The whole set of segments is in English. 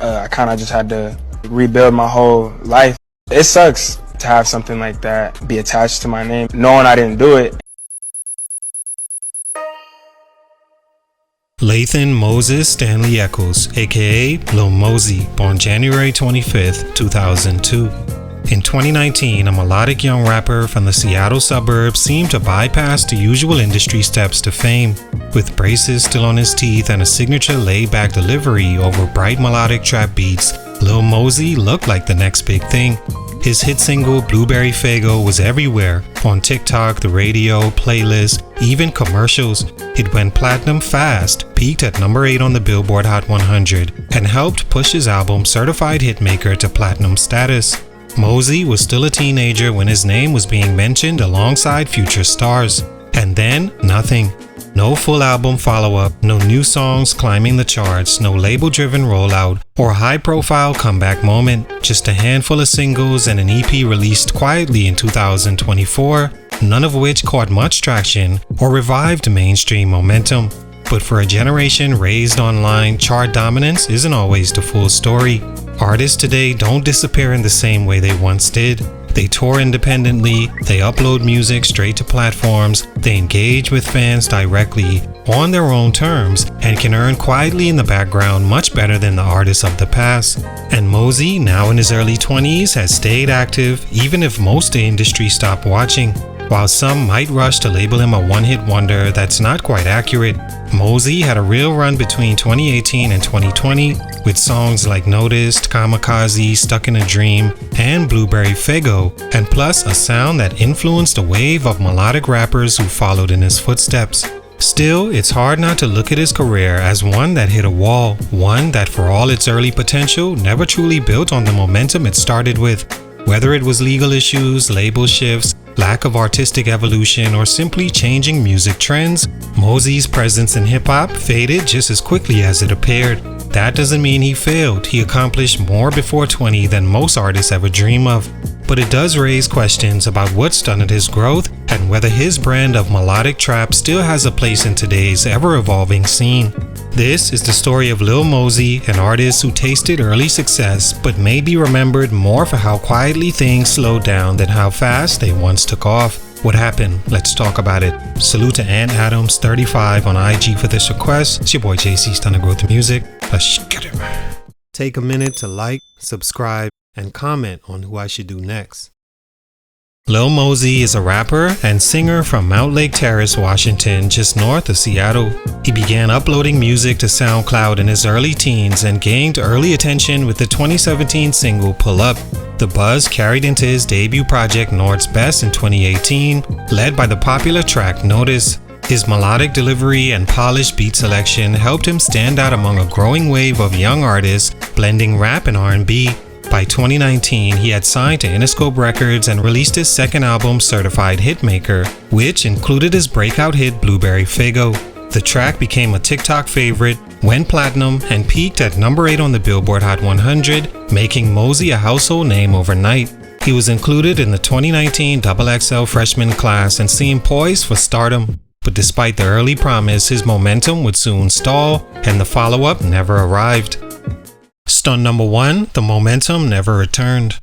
I kind of just had to rebuild my whole life. It sucks to have something like that be attached to my name, knowing I didn't do it. Lathan Moses Stanley Echols, aka Lil Mosey, born January 25th, 2002. In 2019, a melodic young rapper from the Seattle suburbs seemed to bypass the usual industry steps to fame. With braces still on his teeth and a signature laid-back delivery over bright melodic trap beats, Lil Mosey looked like the next big thing. His hit single Blueberry Faygo was everywhere, on TikTok, the radio, playlists, even commercials. It went platinum fast, peaked at number 8 on the Billboard Hot 100, and helped push his album Certified Hitmaker to platinum status. Mosey was still a teenager when his name was being mentioned alongside future stars. And then, nothing. No full album follow-up, no new songs climbing the charts, no label-driven rollout, or high-profile comeback moment. Just a handful of singles and an EP released quietly in 2024, none of which caught much traction or revived mainstream momentum. But for a generation raised online, chart dominance isn't always the full story. Artists today don't disappear in the same way they once did. They tour independently, they upload music straight to platforms, they engage with fans directly, on their own terms, and can earn quietly in the background much better than the artists of the past. And Mosey, now in his early 20s, has stayed active even if most of the industry stopped watching. While some might rush to label him a one-hit wonder, that's not quite accurate. Mosey had a real run between 2018 and 2020 with songs like Noticed, Kamikaze, Stuck in a Dream, and Blueberry Faygo, and plus a sound that influenced a wave of melodic rappers who followed in his footsteps. Still, it's hard not to look at his career as one that hit a wall, one that for all its early potential never truly built on the momentum it started with. Whether it was legal issues, label shifts, lack of artistic evolution, or simply changing music trends, Mosey's presence in hip-hop faded just as quickly as it appeared. That doesn't mean he failed. He accomplished more before 20 than most artists ever dream of. But it does raise questions about what stunted his growth and whether his brand of melodic trap still has a place in today's ever-evolving scene. This is the story of Lil Mosey, an artist who tasted early success but may be remembered more for how quietly things slowed down than how fast they once took off. What happened? Let's talk about it. Salute to Ant Adams 35 on IG for this request. It's your boy JC, Stunted Growth Music. Let's get it. Take a minute to like, subscribe, and comment on who I should do next. Lil Mosey is a rapper and singer from Mount Lake Terrace, Washington, just north of Seattle. He began uploading music to SoundCloud in his early teens and gained early attention with the 2017 single Pull Up. The buzz carried into his debut project Nord's Best in 2018, led by the popular track Notice. His melodic delivery and polished beat selection helped him stand out among a growing wave of young artists blending rap and R&B. By 2019, he had signed to Interscope Records and released his second album, Certified Hitmaker, which included his breakout hit Blueberry Faygo. The track became a TikTok favorite, went platinum, and peaked at number 8 on the Billboard Hot 100, making Mosey a household name overnight. He was included in the 2019 XXL freshman class and seemed poised for stardom. But despite the early promise, his momentum would soon stall, and the follow-up never arrived. Stunt number 1, the momentum never returned.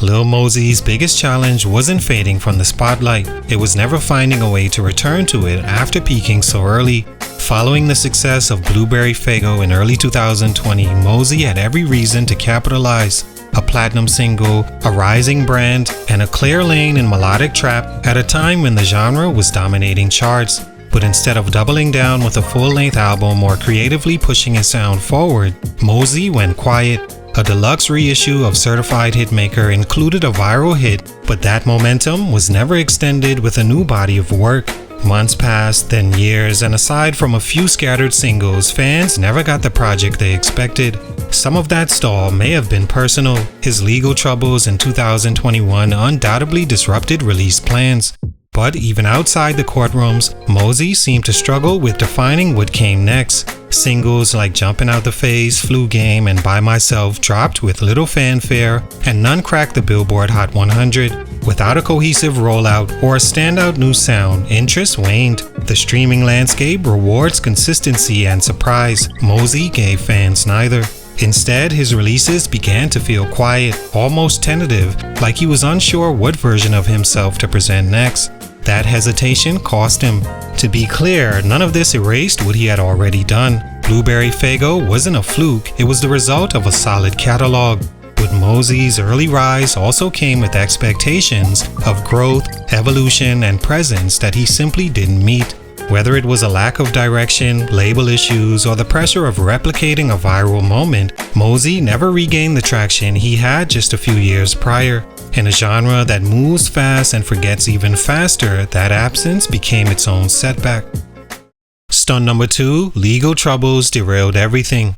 Lil Mosey's biggest challenge wasn't fading from the spotlight. It was never finding a way to return to it after peaking so early. Following the success of Blueberry Faygo in early 2020, Mosey had every reason to capitalize. A platinum single, a rising brand, and a clear lane in melodic trap at a time when the genre was dominating charts. But instead of doubling down with a full-length album or creatively pushing his sound forward, Mosey went quiet. A deluxe reissue of Certified Hitmaker included a viral hit, but that momentum was never extended with a new body of work. Months passed, then years, and aside from a few scattered singles, fans never got the project they expected. Some of that stall may have been personal. His legal troubles in 2021 undoubtedly disrupted release plans. But even outside the courtrooms, Mosey seemed to struggle with defining what came next. Singles like Jumpin' Out the Phase, Flu Game, and By Myself dropped with little fanfare, and none cracked the Billboard Hot 100. Without a cohesive rollout or a standout new sound, interest waned. The streaming landscape rewards consistency and surprise. Mosey gave fans neither. Instead, his releases began to feel quiet, almost tentative, like he was unsure what version of himself to present next. That hesitation cost him. To be clear, none of this erased what he had already done. Blueberry Faygo wasn't a fluke, it was the result of a solid catalog. But Mosey's early rise also came with expectations of growth, evolution, and presence that he simply didn't meet. Whether it was a lack of direction, label issues, or the pressure of replicating a viral moment, Mosey never regained the traction he had just a few years prior. In a genre that moves fast and forgets even faster, that absence became its own setback. Stunt number 2, legal troubles derailed everything.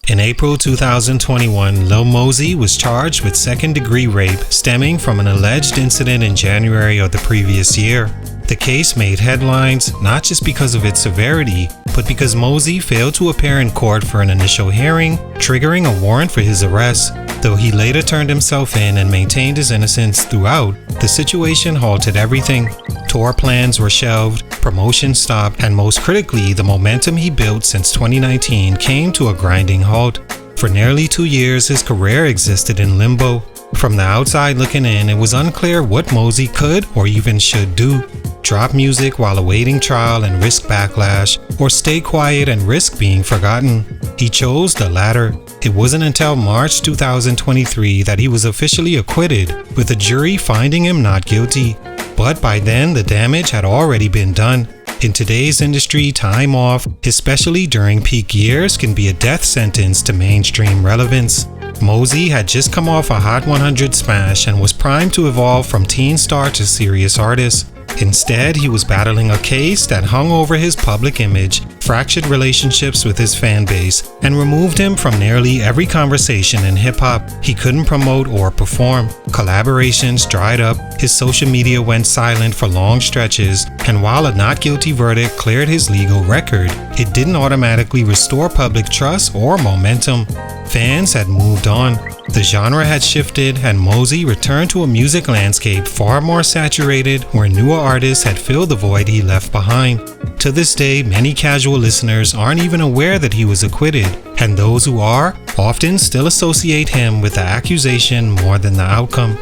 In April 2021, Lil Mosey was charged with second-degree rape stemming from an alleged incident in January of the previous year. The case made headlines not just because of its severity, but because Mosey failed to appear in court for an initial hearing, triggering a warrant for his arrest. Though he later turned himself in and maintained his innocence throughout, the situation halted everything. Tour plans were shelved, promotion stopped, and most critically, the momentum he built since 2019 came to a grinding halt. For nearly 2 years, his career existed in limbo. From the outside looking in, it was unclear what Mosey could or even should do. Drop music while awaiting trial and risk backlash, or stay quiet and risk being forgotten. He chose the latter. It wasn't until March 2023 that he was officially acquitted, with a jury finding him not guilty. But by then, the damage had already been done. In today's industry, time off, especially during peak years, can be a death sentence to mainstream relevance. Mosey had just come off a Hot 100 smash and was primed to evolve from teen star to serious artist. Instead, he was battling a case that hung over his public image, fractured relationships with his fan base, and removed him from nearly every conversation in hip-hop. He couldn't promote or perform. Collaborations dried up, his social media went silent for long stretches, and while a not guilty verdict cleared his legal record, it didn't automatically restore public trust or momentum. Fans had moved on. The genre had shifted, and Mosey returned to a music landscape far more saturated, where newer artists had filled the void he left behind. To this day, many casual listeners aren't even aware that he was acquitted, and those who are often still associate him with the accusation more than the outcome.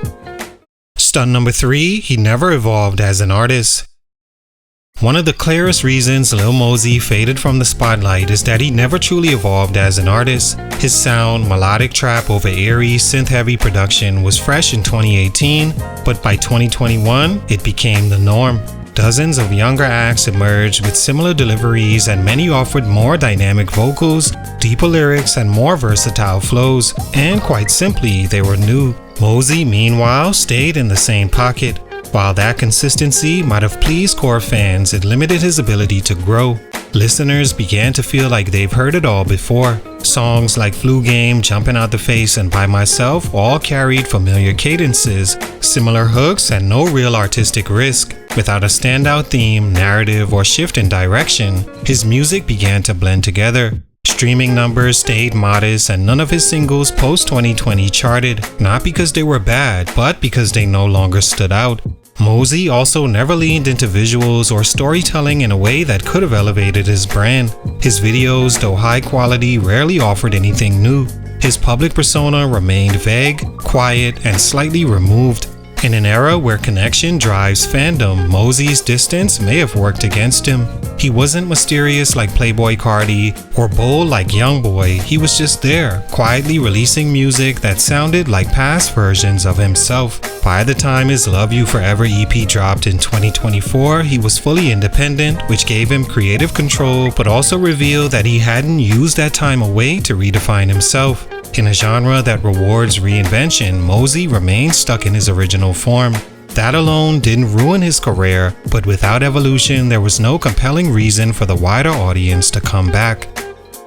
Stunt number 3, he never evolved as an artist. One of the clearest reasons Lil Mosey faded from the spotlight is that he never truly evolved as an artist. His sound, melodic trap over eerie, synth-heavy production, was fresh in 2018, but by 2021, it became the norm. Dozens of younger acts emerged with similar deliveries, and many offered more dynamic vocals, deeper lyrics, and more versatile flows. And quite simply, they were new. Mosey, meanwhile, stayed in the same pocket. While that consistency might have pleased core fans, it limited his ability to grow. Listeners began to feel like they've heard it all before. Songs like Flu Game, Jumping Out the Face, and By Myself all carried familiar cadences, similar hooks, and no real artistic risk. Without a standout theme, narrative, or shift in direction, his music began to blend together. Streaming numbers stayed modest, and none of his singles post-2020 charted, not because they were bad, but because they no longer stood out. Mosey also never leaned into visuals or storytelling in a way that could have elevated his brand. His videos, though high quality, rarely offered anything new. His public persona remained vague, quiet, and slightly removed. In an era where connection drives fandom, Mosey's distance may have worked against him. He wasn't mysterious like Playboi Carti or bold like Youngboy. He was just there, quietly releasing music that sounded like past versions of himself. By the time his Love You Forever EP dropped in 2024, he was fully independent, which gave him creative control, but also revealed that he hadn't used that time away to redefine himself. In a genre that rewards reinvention, Mosey remained stuck in his original form. That alone didn't ruin his career, but without evolution, there was no compelling reason for the wider audience to come back.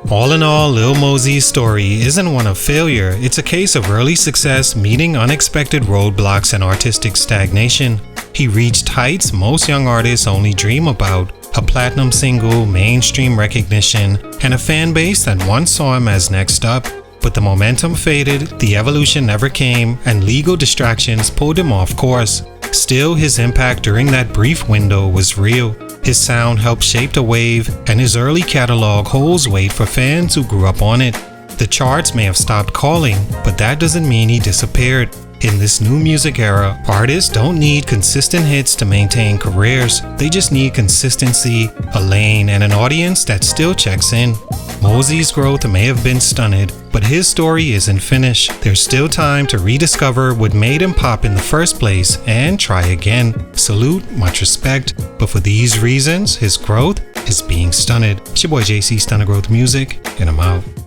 All in all, Lil Mosey's story isn't one of failure, it's a case of early success meeting unexpected roadblocks and artistic stagnation. He reached heights most young artists only dream about: a platinum single, mainstream recognition, and a fan base that once saw him as next up. But the momentum faded, the evolution never came, and legal distractions pulled him off course. Still, his impact during that brief window was real. His sound helped shape the wave, and his early catalog holds weight for fans who grew up on it. The charts may have stopped calling, but that doesn't mean he disappeared. In this new music era, artists don't need consistent hits to maintain careers. They just need consistency, a lane, and an audience that still checks in. Mosey's growth may have been stunted, but his story isn't finished. There's still time to rediscover what made him pop in the first place and try again. Salute, much respect, but for these reasons, his growth is being stunted. It's your boy JC, Stunted Growth Music, and I'm out.